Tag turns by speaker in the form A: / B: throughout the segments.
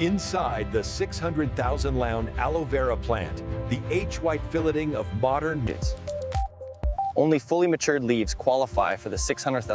A: Inside the 600,000 lound aloe vera plant, the H-white filleting of modern knits.
B: Only fully matured leaves qualify for the 600th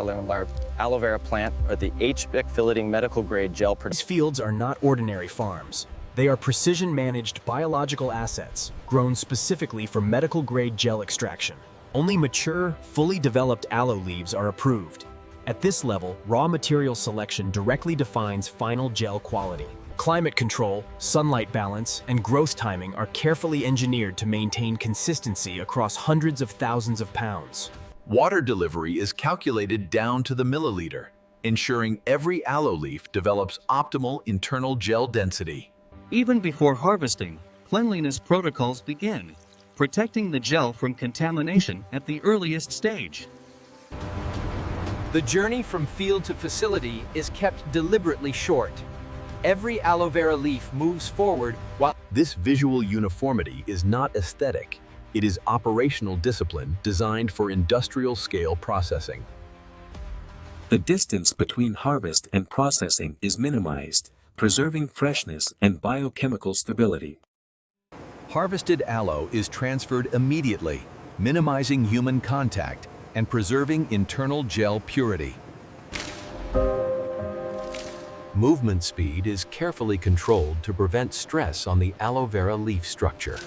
B: aloe vera plant or the H-Bic filleting medical grade gel.
C: These fields are not ordinary farms. They are precision-managed biological assets grown specifically for medical grade gel extraction. Only mature, fully developed aloe leaves are approved. At this level, raw material selection directly defines final gel quality. Climate control, sunlight balance, and growth timing are carefully engineered to maintain consistency across hundreds of thousands of pounds.
D: Water delivery is calculated down to the milliliter, ensuring every aloe leaf develops optimal internal gel density.
E: Even before harvesting, cleanliness protocols begin, protecting the gel from contamination at the earliest stage.
F: The journey from field to facility is kept deliberately short. Every aloe vera leaf moves forward while
D: This visual uniformity is not aesthetic. It is operational discipline designed for industrial-scale processing.
G: The distance between harvest and processing is minimized, preserving freshness and biochemical stability.
D: Harvested aloe is transferred immediately, minimizing human contact and preserving internal gel purity. Movement speed is carefully controlled to prevent stress on the aloe vera leaf structure.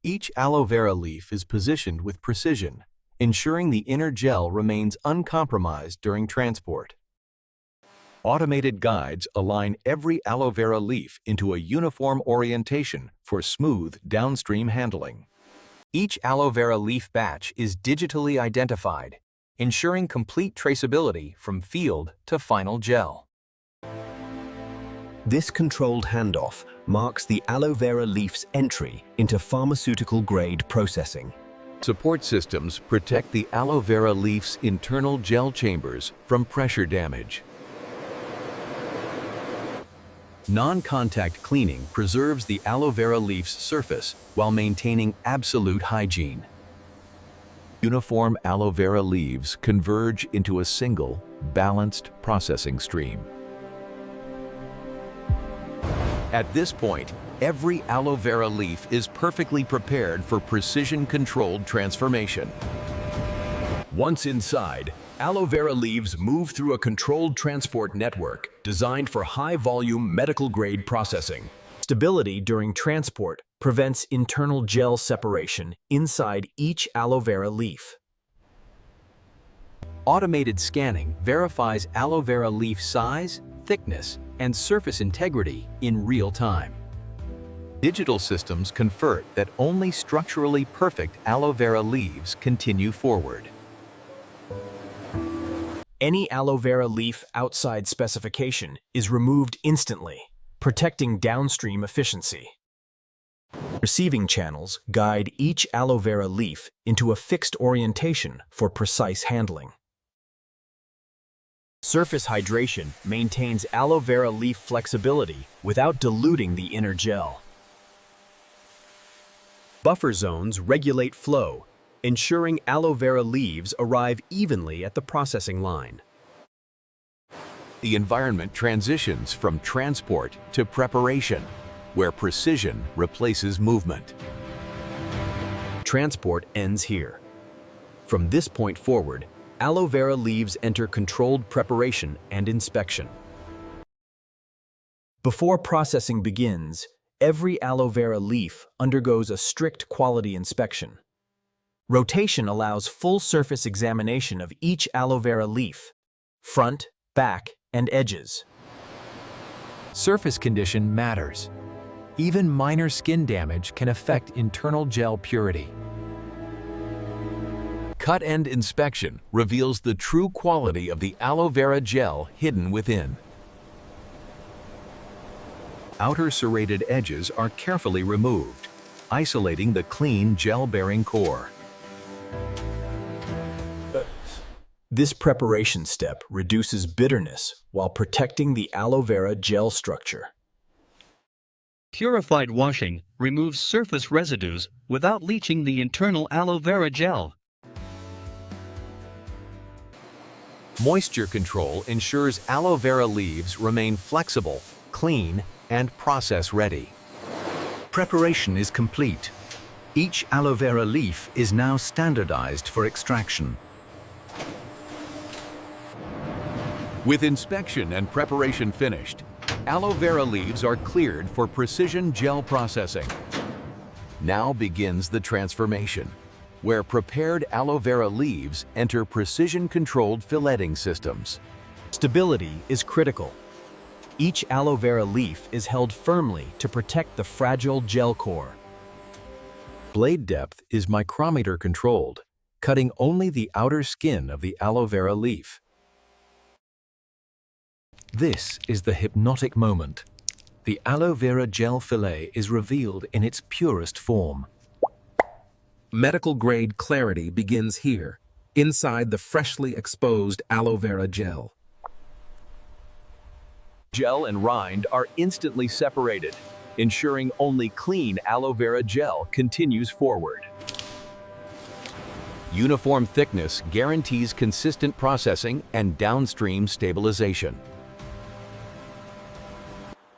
D: Each aloe vera leaf is positioned with precision, ensuring the inner gel remains uncompromised during transport. Automated guides align every aloe vera leaf into a uniform orientation for smooth downstream handling. Each aloe vera leaf batch is digitally identified, ensuring complete traceability from field to final gel.
H: This controlled handoff marks the aloe vera leaf's entry into pharmaceutical-grade processing.
D: Support systems protect the aloe vera leaf's internal gel chambers from pressure damage. Non-contact cleaning preserves the aloe vera leaf's surface while maintaining absolute hygiene. Uniform aloe vera leaves converge into a single, balanced processing stream. At this point, every aloe vera leaf is perfectly prepared for precision-controlled transformation. Once inside, aloe vera leaves move through a controlled transport network designed for high-volume medical-grade processing.
C: Stability during transport prevents internal gel separation inside each aloe vera leaf.
F: automated scanning verifies aloe vera leaf size, thickness, and surface integrity in real time.
D: Digital systems confer that only structurally perfect aloe vera leaves continue forward.
C: Any aloe vera leaf outside specification is removed instantly, protecting downstream efficiency. Receiving channels guide each aloe vera leaf into a fixed orientation for precise handling. Surface hydration maintains aloe vera leaf flexibility without diluting the inner gel. Buffer zones regulate flow, ensuring aloe vera leaves arrive evenly at the processing line.
D: The environment transitions from transport to preparation, where precision replaces movement.
C: Transport ends here. From this point forward, aloe vera leaves enter controlled preparation and inspection. Before processing begins, every aloe vera leaf undergoes a strict quality inspection. Rotation allows full surface examination of each aloe vera leaf, front, back, and edges.
F: Surface condition matters. Even minor skin damage can affect internal gel purity.
D: Cut-end inspection reveals the true quality of the aloe vera gel hidden within. Outer serrated edges are carefully removed, isolating the clean gel-bearing core.
C: This preparation step reduces bitterness while protecting the aloe vera gel structure.
E: Purified washing removes surface residues without leaching the internal aloe vera gel.
D: Moisture control ensures aloe vera leaves remain flexible, clean, and process-ready.
H: Preparation is complete. Each aloe vera leaf is now standardized for extraction.
D: With inspection and preparation finished, aloe vera leaves are cleared for precision gel processing. Now begins the transformation, where prepared aloe vera leaves enter precision-controlled filleting systems.
C: Stability is critical. Each aloe vera leaf is held firmly to protect the fragile gel core.
D: Blade depth is micrometer controlled, cutting only the outer skin of the aloe vera leaf. This is the hypnotic moment. The aloe vera gel fillet is revealed in its purest form.
I: Medical-grade clarity begins here, inside the freshly exposed aloe vera gel.
D: Gel and rind are instantly separated, ensuring only clean aloe vera gel continues forward. Uniform thickness guarantees consistent processing and downstream stabilization.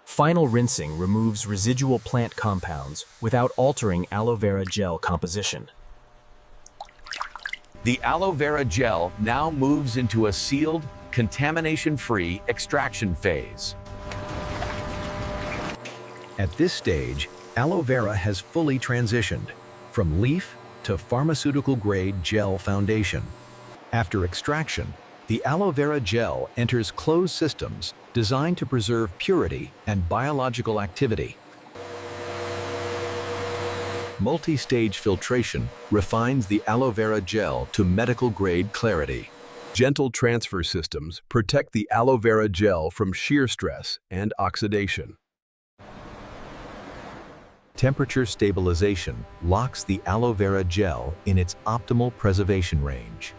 C: Final rinsing removes residual plant compounds without altering aloe vera gel composition.
D: The aloe vera gel now moves into a sealed, contamination-free extraction phase.
H: At this stage, aloe vera has fully transitioned from leaf to pharmaceutical-grade gel foundation.
D: After extraction, the aloe vera gel enters closed systems designed to preserve purity and biological activity. Multi-stage filtration refines the aloe vera gel to medical-grade clarity. Gentle transfer systems protect the aloe vera gel from shear stress and oxidation. Temperature stabilization locks the aloe vera gel in its optimal preservation range.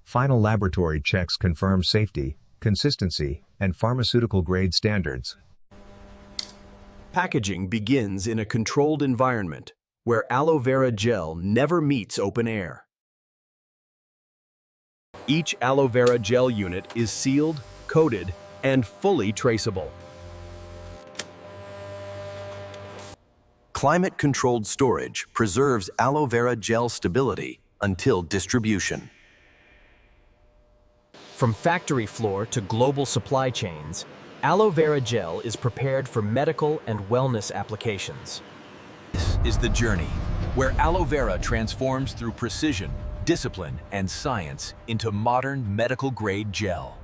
J: Final laboratory checks confirm safety, consistency, and pharmaceutical-grade standards.
C: Packaging begins in a controlled environment where aloe vera gel never meets open air. Each aloe vera gel unit is sealed, coated, and fully traceable.
H: Climate-controlled storage preserves aloe vera gel stability until distribution.
C: From factory floor to global supply chains, aloe vera gel is prepared for medical and wellness applications.
D: This is the journey where aloe vera transforms through precision, discipline, and science into modern medical-grade gel.